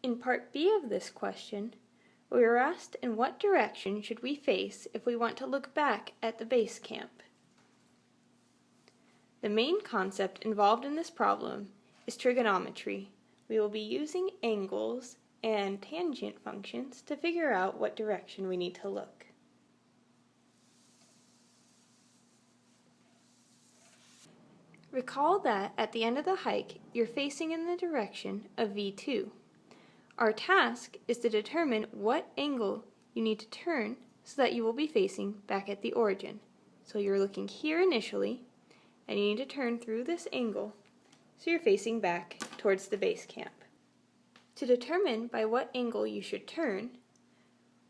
In part B of this question, we were asked in what direction should we face if we want to look back at the base camp. The main concept involved in this problem is trigonometry. We will be using angles and tangent functions to figure out what direction we need to look. Recall that at the end of the hike, you're facing in the direction of V2. Our task is to determine what angle you need to turn so that you will be facing back at the origin. So you're looking here initially, and you need to turn through this angle so you're facing back towards the base camp. To determine by what angle you should turn,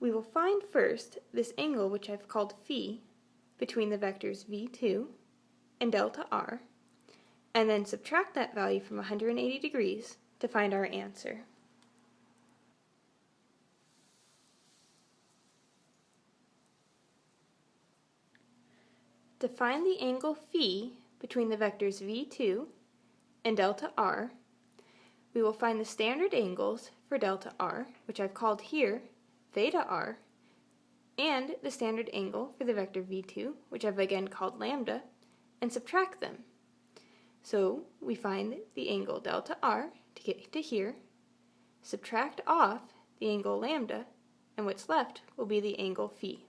we will find first this angle, which I've called phi, between the vectors v2 and delta r, and then subtract that value from 180 degrees to find our answer. To find the angle phi between the vectors v2 and delta r, we will find the standard angles for delta r, which I've called here theta r, and the standard angle for the vector v2, which I've again called lambda, and subtract them. So we find the angle delta r to get to here, subtract off the angle lambda, and what's left will be the angle phi.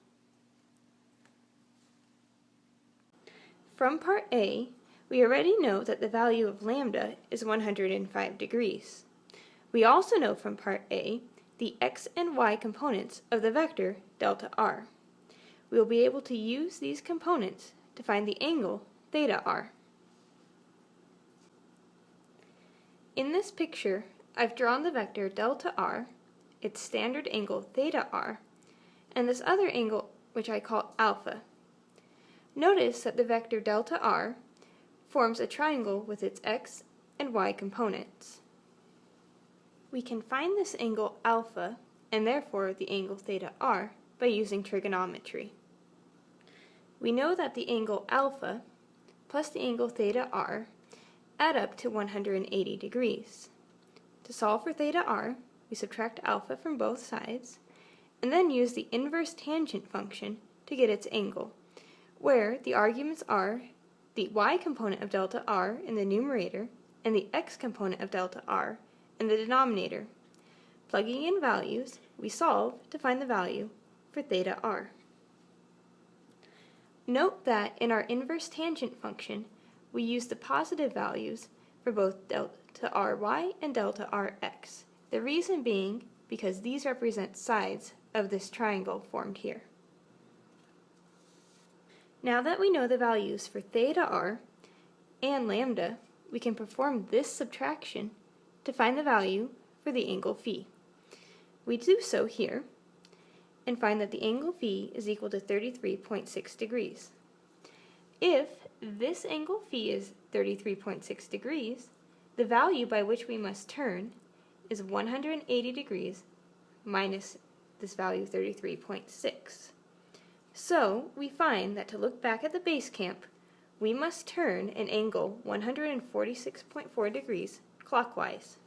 From part A, we already know that the value of lambda is 105 degrees. We also know from part A the x and y components of the vector delta r. We will be able to use these components to find the angle theta r. In this picture, I've drawn the vector delta r, its standard angle theta r, and this other angle which I call alpha. Notice that the vector delta r forms a triangle with its x and y components. We can find this angle alpha, and therefore the angle theta r, by using trigonometry. We know that the angle alpha plus the angle theta r add up to 180 degrees. To solve for theta r, we subtract alpha from both sides, and then use the inverse tangent function to get its angle, where the arguments are the y component of delta r in the numerator and the x component of delta r in the denominator. Plugging in values, we solve to find the value for theta r. Note that in our inverse tangent function, we use the positive values for both delta ry and delta rx. The reason being because these represent sides of this triangle formed here. Now that we know the values for theta r and lambda, we can perform this subtraction to find the value for the angle phi. We do so here and find that the angle phi is equal to 33.6 degrees. If this angle phi is 33.6 degrees, the value by which we must turn is 180 degrees minus this value 33.6. So we find that to look back at the base camp, we must turn an angle 146.4 degrees clockwise.